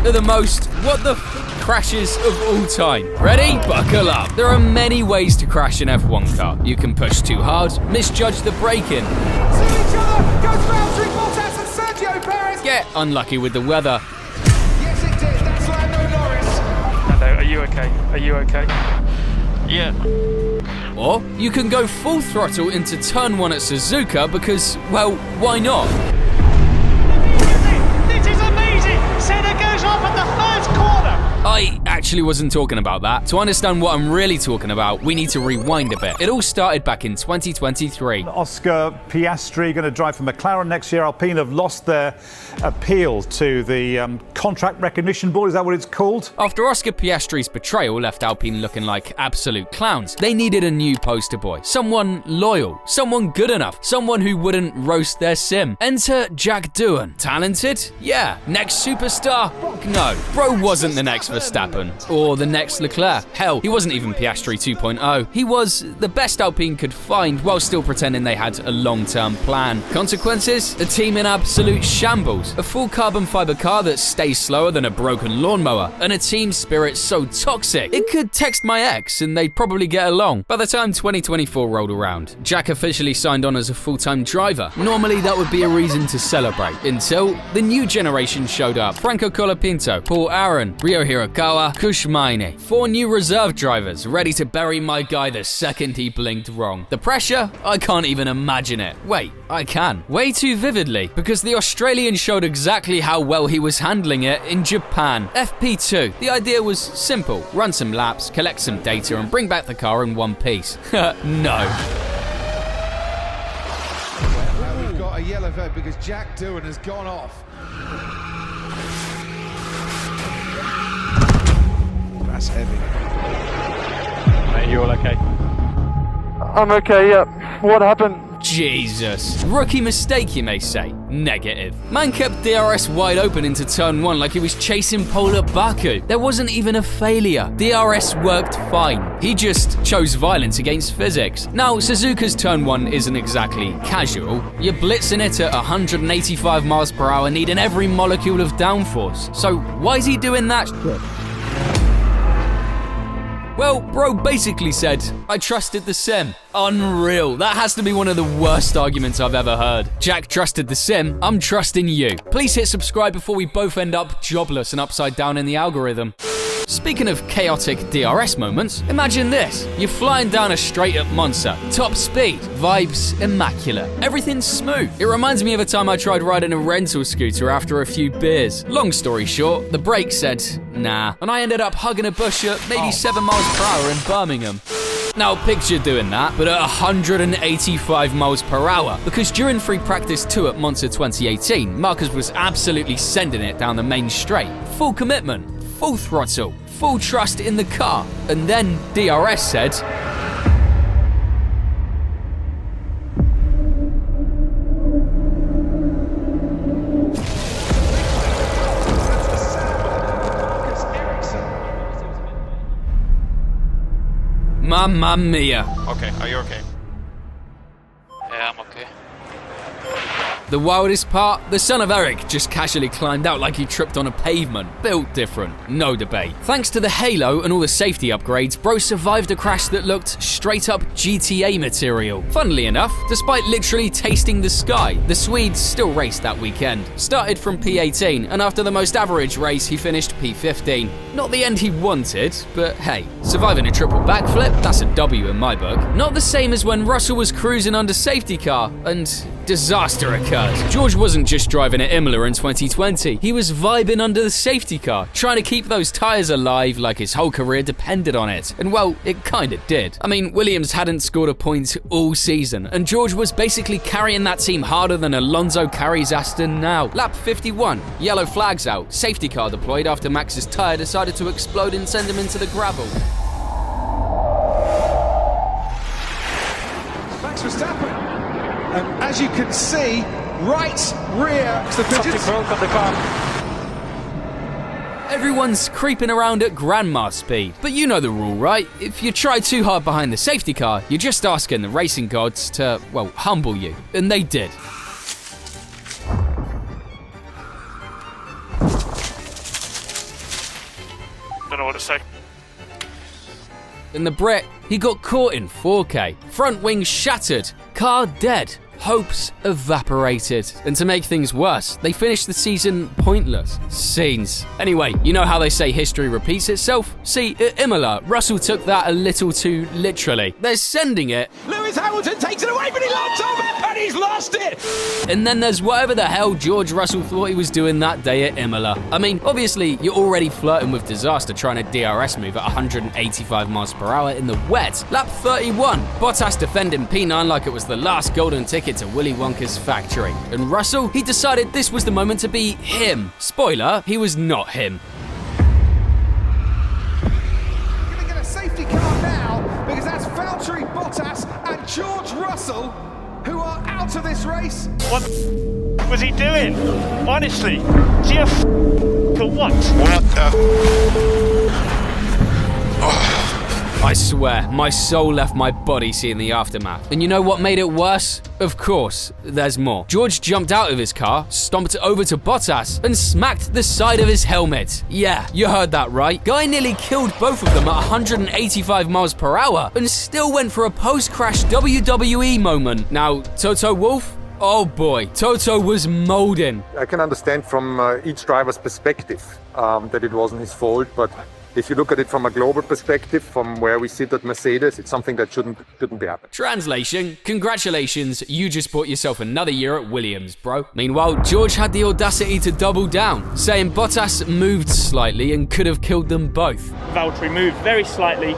are the most what the crashes of all time. Ready? Buckle up. There are many ways to crash an F1 car. You can push too hard, misjudge the braking, get unlucky with the weather. Yes, it did. That's Lando Norris. Lando, are you okay? Are you okay? Yeah. Or you can go full throttle into turn 1 at Suzuka because, well, why not? This is amazing! Senna goes off at the first corner! I actually wasn't talking about that. To understand what I'm really talking about, we need to rewind a bit. It all started back in 2023. Oscar Piastri going to drive for McLaren next year. Alpine have lost their appeal to the contract recognition board. Is that what it's called? After Oscar Piastri's betrayal left Alpine looking like absolute clowns, they needed a new poster boy. Someone loyal, someone good enough, someone who wouldn't roast their sim. Enter Jack Doohan. Talented? Yeah. Next superstar? No. Bro wasn't the next Verstappen or the next Leclerc. Hell, he wasn't even Piastri 2.0. He was the best Alpine could find while still pretending they had a long-term plan. Consequences? A team in absolute shambles. A full carbon fiber car that stays slower than a broken lawnmower. And a team spirit so toxic, it could text my ex and they'd probably get along. By the time 2024 rolled around, Jack officially signed on as a full-time driver. Normally that would be a reason to celebrate, until the new generation showed up. Franco Colapinto, Paul Aaron, Ryo Hirakawa, Kush Maine. 4 new reserve drivers ready to bury my guy the second he blinked wrong. The pressure? I can't even imagine it. Wait, I can. Way too vividly, because the Australian showed exactly how well he was handling it in Japan. FP2. The idea was simple. Run some laps, collect some data, and bring back the car in one piece. No. Well, we've got a yellow flag because Jack Doohan has gone off. That's heavy. Mate, you all okay? I'm okay, yeah. What happened? Jesus. Rookie mistake, you may say. Negative. Man kept DRS wide open into turn 1 like he was chasing pole at Baku. There wasn't even a failure. DRS worked fine. He just chose violence against physics. Now, Suzuka's turn 1 isn't exactly casual. You're blitzing it at 185 miles per hour, needing every molecule of downforce. So why is he doing that shit? Well, bro basically said, I trusted the sim. Unreal. That has to be one of the worst arguments I've ever heard. Jack trusted the sim, I'm trusting you. Please hit subscribe before we both end up jobless and upside down in the algorithm. Speaking of chaotic DRS moments, imagine this. You're flying down a straight at Monza. Top speed. Vibes immaculate. Everything's smooth. It reminds me of a time I tried riding a rental scooter after a few beers. Long story short, the brake said, nah. And I ended up hugging a bush at maybe 7 miles per hour in Birmingham. Now picture doing that, but at 185 miles per hour, because during free practice 2 at Monza 2018, Marcus was absolutely sending it down the main straight. Full commitment. Full throttle, full trust in the car, and then DRS said, Mamma mia. Okay, are you okay? Yeah, I'm okay. The wildest part? The son of Eric just casually climbed out like he tripped on a pavement. Built different, no debate. Thanks to the halo and all the safety upgrades, bro survived a crash that looked straight up GTA material. Funnily enough, despite literally tasting the sky, the Swede still raced that weekend. Started from P18, and after the most average race, he finished P15. Not the end he wanted, but hey, surviving a triple backflip, that's a W in my book. Not the same as when Russell was cruising under safety car, and disaster occurred. George wasn't just driving at Imola in 2020, he was vibing under the safety car, trying to keep those tyres alive like his whole career depended on it. And well, it kinda did. I mean, Williams hadn't scored a point all season, and George was basically carrying that team harder than Alonso carries Aston now. Lap 51, yellow flags out, safety car deployed after Max's tyre decided to explode and send him into the gravel. Max Verstappen. As you can see, right rear to the Something broke on the car. Everyone's creeping around at grandma speed. But you know the rule, right? If you try too hard behind the safety car, you're just asking the racing gods to, well, humble you. And they did. don't know what to say. And the Brit, he got caught in 4K. Front wing shattered, car dead, hopes evaporated. And to make things worse, they finished the season pointless. Scenes. Anyway, you know how they say history repeats itself? See, at Imola, Russell took that a little too literally. They're sending it. Lewis Hamilton takes it away, but he locked off, and he's lost it. And then there's whatever the hell George Russell thought he was doing that day at Imola. I mean, obviously, you're already flirting with disaster trying to DRS move at 185 miles per hour in the wet. Lap 31, Bottas defending P9 like it was the last golden ticket to Willy Wonka's factory. And Russell, he decided this was the moment to be him. Spoiler, he was not him. We're going to get a safety car now, because that's Valtteri Bottas and George Russell, who are out of this race. What was he doing? Honestly, is he a for what? What the? I swear, my soul left my body seeing the aftermath. And you know what made it worse? Of course, there's more. George jumped out of his car, stomped over to Bottas, and smacked the side of his helmet. Yeah, you heard that right. Guy nearly killed both of them at 185 miles per hour, and still went for a post-crash WWE moment. Now, Toto Wolff? Oh boy, Toto was molding. I can understand from each driver's perspective that it wasn't his fault, but if you look at it from a global perspective, from where we sit at Mercedes, it's something that shouldn't be happening. Translation, congratulations, you just bought yourself another year at Williams, bro. Meanwhile, George had the audacity to double down, saying Bottas moved slightly and could have killed them both. Valtteri moved very slightly,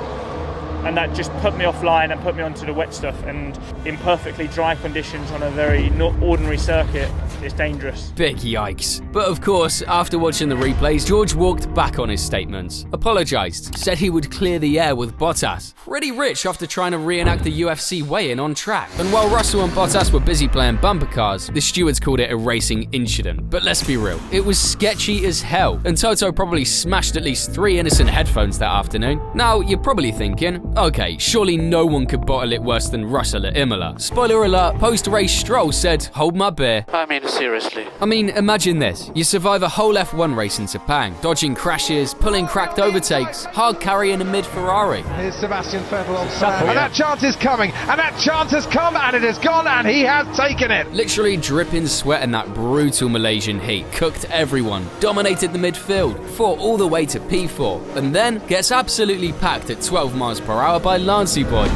and that just put me offline and put me onto the wet stuff, and in perfectly dry conditions on a very not ordinary circuit, it's dangerous. Big yikes. But of course, after watching the replays, George walked back on his statements, apologised, said he would clear the air with Bottas. Pretty rich after trying to reenact the UFC weigh-in on track. And while Russell and Bottas were busy playing bumper cars, the stewards called it a racing incident. But let's be real, it was sketchy as hell, and Toto probably smashed at least 3 innocent headphones that afternoon. Now, you're probably thinking, okay, surely no one could bottle it worse than Russell at Imola. Spoiler alert, post-race Stroll said, hold my beer. I mean, seriously. I mean, imagine this. You survive a whole F1 race in Sepang, dodging crashes, pulling cracked overtakes, hard carrying a mid-Ferrari. Here's Sebastian Vettel on track, and that chance is coming, and that chance has come, and it is gone, and he has taken it. Literally dripping sweat in that brutal Malaysian heat, cooked everyone, dominated the midfield, fought all the way to P4, and then gets absolutely packed at 12 miles per hour by Lancey Boy.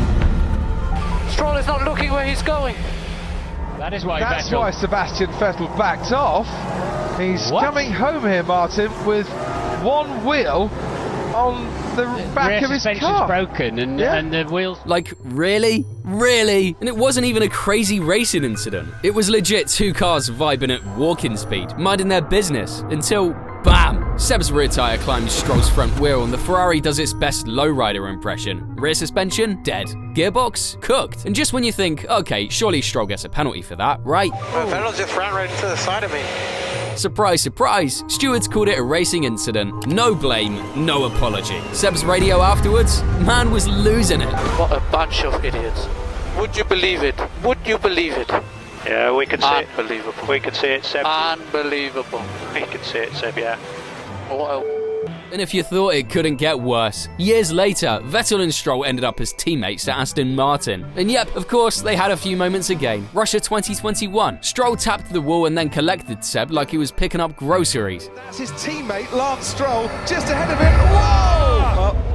Stroll is not looking where he's going. That's why Sebastian Vettel backed off. He's coming home here, Martin, with one wheel on the back of his car. Broken and the wheels. Like, really? Really? And it wasn't even a crazy racing incident. It was legit 2 cars vibing at walking speed, minding their business, until bam! Seb's rear tyre climbs Stroll's front wheel and the Ferrari does its best lowrider impression. Rear suspension, dead. Gearbox, cooked. And just when you think, okay, surely Stroll gets a penalty for that, right? Vettel just ran right into the side of me. Surprise, surprise, stewards called it a racing incident. No blame, no apology. Seb's radio afterwards, man was losing it. What a bunch of idiots. Would you believe it? Would you believe it? Yeah, we can see it. Unbelievable. We can see it, Seb. Unbelievable. We can see it, Seb, yeah. What a... And if you thought it couldn't get worse, years later, Vettel and Stroll ended up as teammates at Aston Martin. And yep, of course, they had a few moments again. Russia 2021. Stroll tapped the wall and then collected Seb like he was picking up groceries. That's his teammate, Lance Stroll, just ahead of him. Whoa!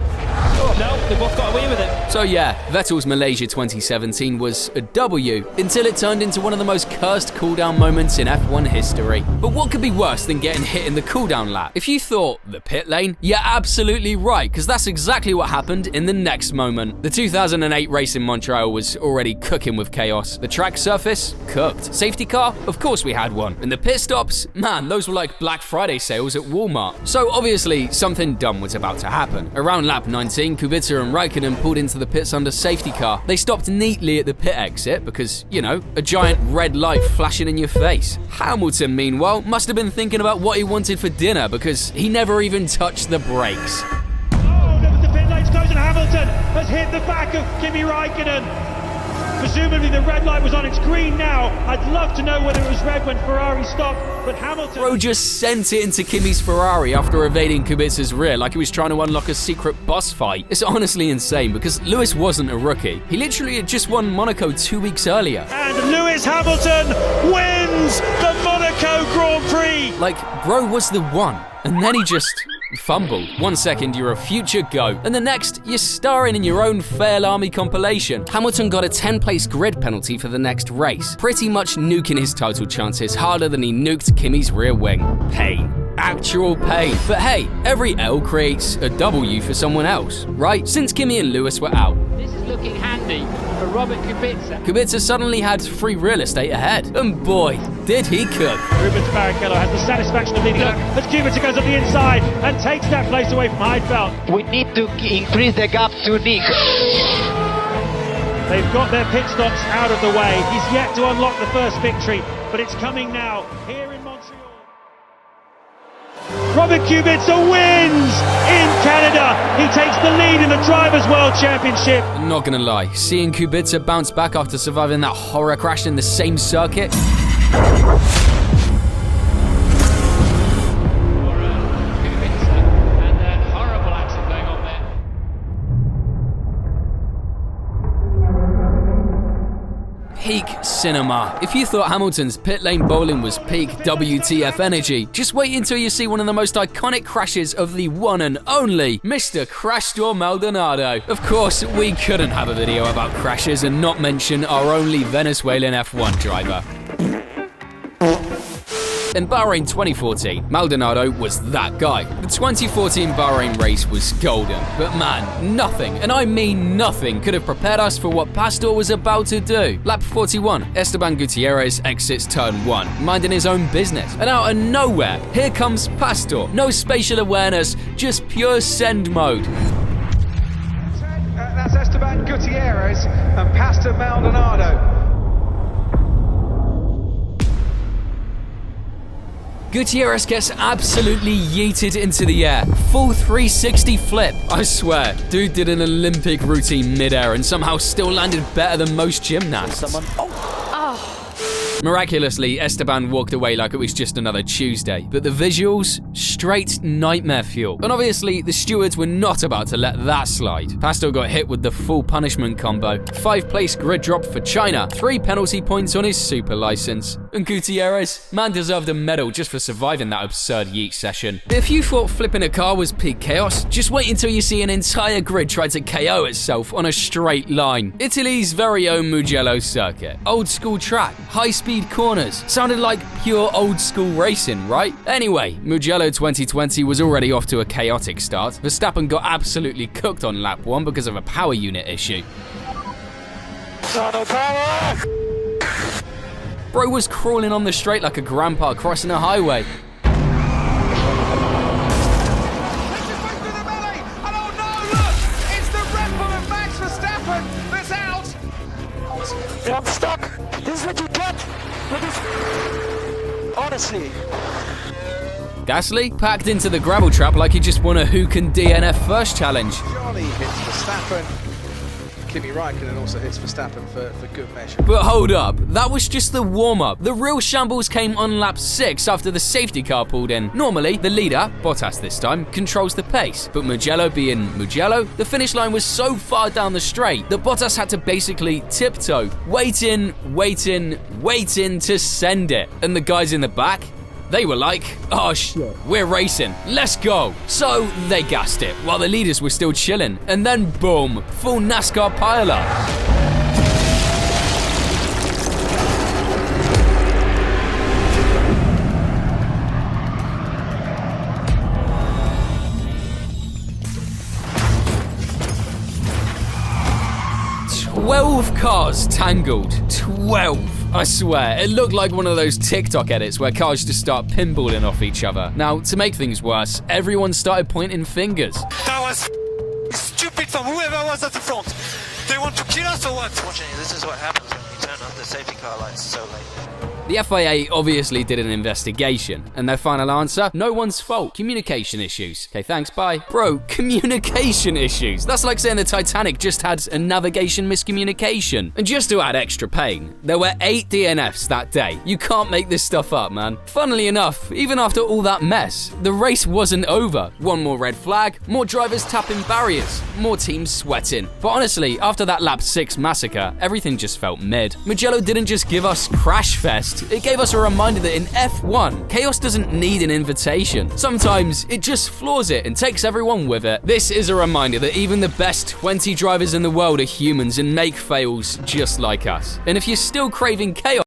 No, they both got away with it. So yeah, Vettel's Malaysia 2017 was a W until it turned into one of the most cursed cooldown moments in F1 history. But what could be worse than getting hit in the cooldown lap? If you thought the pit lane, you're absolutely right, because that's exactly what happened in the next moment. The 2008 race in Montreal was already cooking with chaos. The track surface, cooked. Safety car? Of course we had one. And the pit stops? Man, those were like Black Friday sales at Walmart. So obviously, something dumb was about to happen. Around lap 19, Kubica and Raikkonen pulled into the pits under safety car. They stopped neatly at the pit exit because, you know, a giant red light flashing in your face. Hamilton, meanwhile, must have been thinking about what he wanted for dinner because he never even touched the brakes. Oh, the pit lane's closing. Hamilton has hit the back of Kimi Raikkonen. Presumably the red light was on, it's green now. I'd love to know whether it was red when Ferrari stopped, but Hamilton... Bro just sent it into Kimi's Ferrari after evading Kubica's rear like he was trying to unlock a secret boss fight. It's honestly insane because Lewis wasn't a rookie. He literally had just won Monaco 2 weeks earlier. And Lewis Hamilton wins the Monaco Grand Prix! Like, bro was the one, and then he just fumbled. 1 second you're a future GOAT, and the next you're starring in your own Fail Army compilation. Hamilton got a 10-place grid penalty for the next race, pretty much nuking his title chances harder than he nuked Kimi's rear wing. Pain. Actual pain. But hey, every L creates a W for someone else, right? Since Kimi and Lewis were out. This is looking handy for Robert Kubica. Kubica suddenly had free real estate ahead, and boy, did he cook. Rubens Barrichello has the satisfaction of leading up as Kubica goes up the inside and takes that place away from Heidfeld. We need to increase the gap to Nick. They've got their pit stops out of the way. He's yet to unlock the first victory, but it's coming now here in Montreal. Robert Kubica wins in Canada. He takes the lead in the Drivers' World Championship. Not gonna lie, seeing Kubica bounce back after surviving that horror crash in the same circuit. Peak cinema. If you thought Hamilton's pit lane bowling was peak WTF energy, just wait until you see one of the most iconic crashes of the one and only Mr. Crash Storm Maldonado. Of course, we couldn't have a video about crashes and not mention our only Venezuelan F1 driver. In Bahrain 2014, Maldonado was that guy. The 2014 Bahrain race was golden, but man, nothing, and I mean nothing, could have prepared us for what Pastor was about to do. Lap 41, Esteban Gutierrez exits turn 1, minding his own business, and out of nowhere, here comes Pastor. No spatial awareness, just pure send mode. That's Esteban Gutierrez and Pastor Maldonado. Gutierrez gets absolutely yeeted into the air. Full 360 flip. I swear, dude did an Olympic routine mid-air and somehow still landed better than most gymnasts. Miraculously, Esteban walked away like it was just another Tuesday. But the visuals? Straight nightmare fuel. And obviously, the stewards were not about to let that slide. Pastor got hit with the full punishment combo. 5-place grid drop for China. 3 penalty points on his super license. And Gutierrez, man deserved a medal just for surviving that absurd yeet session. If you thought flipping a car was peak chaos, just wait until you see an entire grid try to KO itself on a straight line. Italy's very own Mugello circuit. Old school track, high-speed corners. Sounded like pure old school racing, right? Anyway, Mugello 2020 was already off to a chaotic start. Verstappen got absolutely cooked on lap 1 because of a power unit issue. Bro was crawling on the straight like a grandpa crossing a highway. I'm stuck. This is what you get. Honestly. Gasly packed into the gravel trap like he just won a Who Can DNF First challenge. Johnny hits Verstappen. Kimi Raikkonen also hits Verstappen for good measure. But hold up, that was just the warm-up. The real shambles came on lap 6 after the safety car pulled in. Normally, the leader, Bottas this time, controls the pace. But Mugello being Mugello, the finish line was so far down the straight that Bottas had to basically tiptoe, waiting to send it. And the guys in the back, they were like, oh shit, we're racing, let's go. So they gassed it while the leaders were still chilling. And then boom, full NASCAR pileup. 12 cars tangled. 12. I swear, it looked like one of those TikTok edits where cars just start pinballing off each other. Now, to make things worse, everyone started pointing fingers. That was stupid from whoever was at the front. They want to kill us or what? Unfortunately, this is what happens when you turn off the safety car lights so late. The FIA obviously did an investigation, and their final answer? No one's fault. Communication issues. Okay, thanks, bye. Bro, communication issues. That's like saying the Titanic just had a navigation miscommunication. And just to add extra pain, there were 8 DNFs that day. You can't make this stuff up, man. Funnily enough, even after all that mess, the race wasn't over. One more red flag, more drivers tapping barriers, more teams sweating. But honestly, after that lap 6 massacre, everything just felt mid. Mugello didn't just give us Crash Fest, it gave us a reminder that in F1, chaos doesn't need an invitation. Sometimes it just floors it and takes everyone with it. This is a reminder that even the best 20 drivers in the world are humans and make fails just like us. And if you're still craving chaos,